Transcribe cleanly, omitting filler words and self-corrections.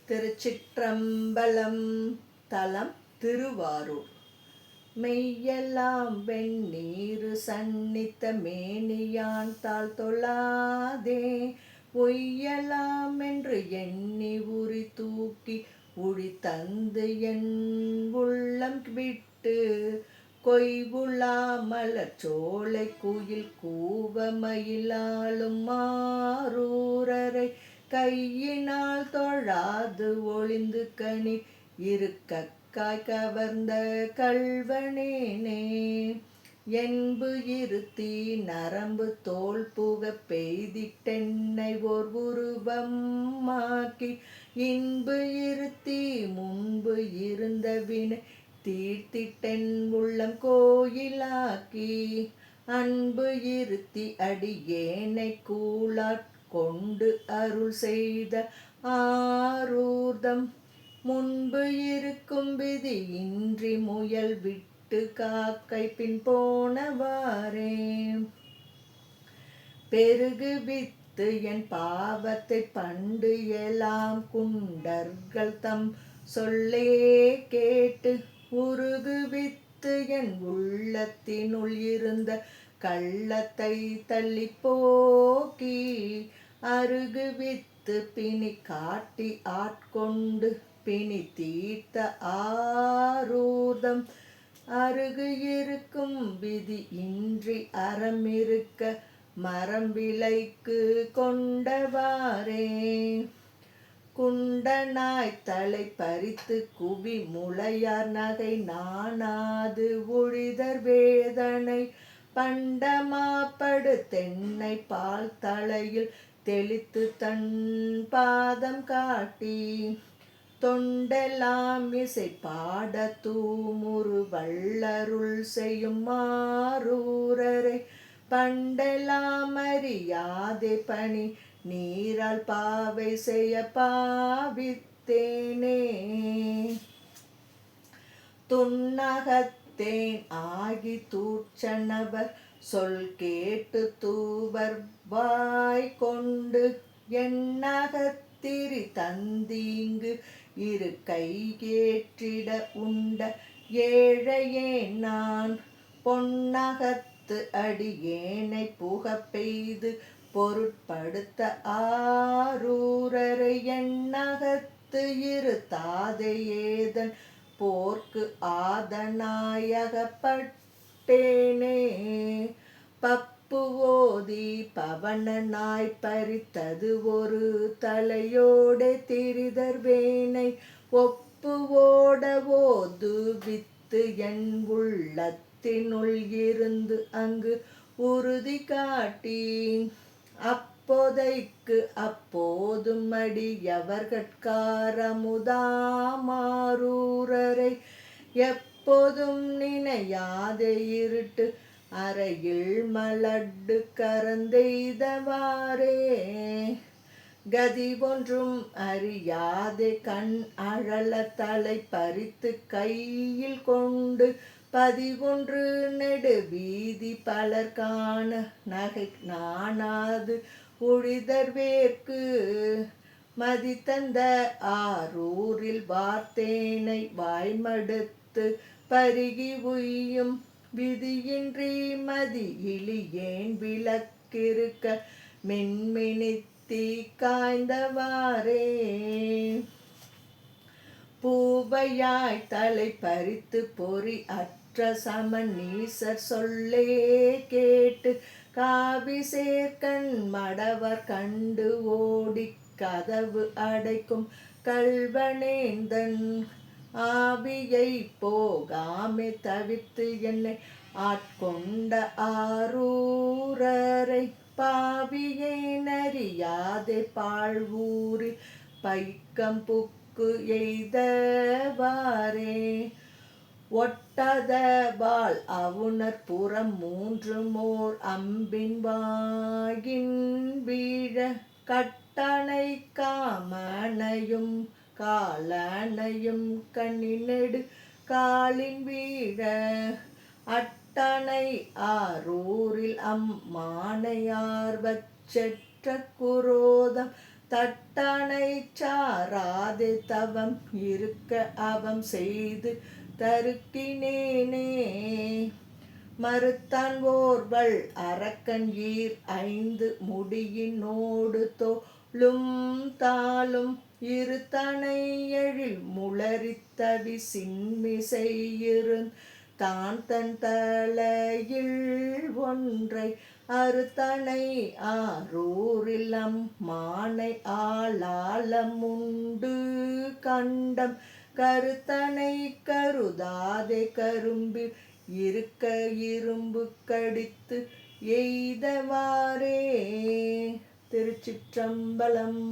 திருச்சிற்றம்பலம். தலம் திருவாரூர். மெய்யெல்லாம் வெண்ணீரு சன்னித்த மேனியான் தாள் தொழாதே பொய்யலாம் என்று எண்ணி உரி தூக்கி உழி தந்து என் உள்ளம் விட்டு கொய்வுலா மலர்ச்சோலை குயில் கூவ மயிலாலும் மாரூரரை கையினால் தொழாது ஒளிந்து கனி இருக்கக்காய் கவர்ந்த கள்வனேனே. என்பு இருத்தி நரம்பு தோல் புக பெய்திட்டென்னை ஓர் உருவமாக்கி இன்பு இருத்தி முன்பு இருந்த வினை தீர்த்திட்டென் உள்ளம் கோயிலாக்கி அன்பு இருத்தி அடியேனை கூழாட் கொண்டு அருள் செய்த ஆரூர்தம் முன்பு இருக்கும் விதி இன்றி முயல் விட்டு காக்கை பின் போனவாறே. பெருகு வித்து என் பாவத்தை பண்டு எல்லாம் குண்டர்கள் தம் சொல்லே கேட்டு உருகு வித்து என் உள்ளத்தினுள் இருந்த கள்ளத்தை தள்ளி போக்கி அருகு வித்து பிணி காட்டி ஆட்கொண்டு பிணி தீர்த்த ஆரூர்தம் அருகு இருக்கும் விதி இன்றி அறமிருக்க மரம் விலைக்கு கொண்டவாறே. குண்டனாய் தலை பறித்து குவி முளையார் நகை நாணாது ஒழிதர் வேதனை பண்டமாப்படு தென்னை பால் தலையில் தெளித்து தன் பாதம் காட்டி தொண்டெல்லாம் இசை பாட தூமுறு வள்ளருள் செய்யும் மாரூரரை பண்டெல்லாம் அறியாதே பணி நீரால் பாவை செய்ய பாவித்தேனே. துன்னகத்தேன் ஆகி தூர்ச்சனவர் சொல் கேட்டு தூவர் வாய் கொண்டு எண்ணகத்திரி தந்தீங்கு இரு கை கேற்றிட உண்ட ஏழையே நான் பொன்னகத்து அடியேனை புக பெய்து பொருட்படுத்த ஆரூரரை எண்ணகத்து இரு தாதை ஏதன் போர்க்கு ஆதனாயகப்பட்டேனே. பப்பு ஓதி பவனனாய் பறித்தது ஒரு தலையோடே திரிதர் வேனை ஒப்பு ஓட ஓது வித்து என் உள்ளத்தினுள் இருந்து அங்கு உறுதி காட்டி அப்போதைக்கு அப்போதும் அடியவர்கட்காரமுதாமாரூரரை எப்போதும் நினையாதே இருட்டு அறையில் மலடு கரந்தெய்தவாறே. கதி ஒன்றும் அறியாதே கண் அழல தலை பறித்து கையில் கொண்டு பதிவொன்று நெடு வீதி பலர் காண நகை நாணாது உழிதர் வேர்க்கு மதி தந்த ஆரூரில் வார்த்தேனை வாய்மடுத்து பருகி உய்யும் விதியின்றி மதி இழியேன் விளக்கிருக்க மென்மினித்தி காய்ந்தவாறே. பூவையாய் தலை பறித்து பொறி அற்ற சமன் நீசர் சொல்லே கேட்டு காவி சேர்க்கண் மடவர் கண்டு ஓடி கதவு அடைக்கும் கள்வனேந்தன் ஆவியை போகாமே தவிர்த்து என்னை ஆட்கொண்ட ஆரூரரை பாவியேன் அறியாதே பாழ்வூரில் பைக்கம் புக்கு எய்தவாறே. ஒட்டாத வாள் அவுணர் புறம் மூன்று மோர் அம்பின் வாயின் வீழ கட்டணை காமனையும் காலனையும் கண்ணினெடு காலின் வீழ அட்டணை ஆரூரில் அம்மானையார் வச்செற்ற குரோதம் தட்டனை சாராது தவம் இருக்க அவம் செய்து தருக்கினேனே. மறுத்தான் ஓர்வல் அரக்கன் ஈர் 5 முடியினோடு தோளும் தாளும் இருத்தனை எழில் முளரித்தவி சின்மிசையிருந் தான் தன் தலையில் ஒன்றை அறுத்தனை ஆரூரில் மானை ஆளாளமுண்டு கண்டம் கருத்தனை கருதாதே கரும்பில் இருக்க இரும்பு கடித்து எய்தவாறே. திருச்சிற்றம்பலம்.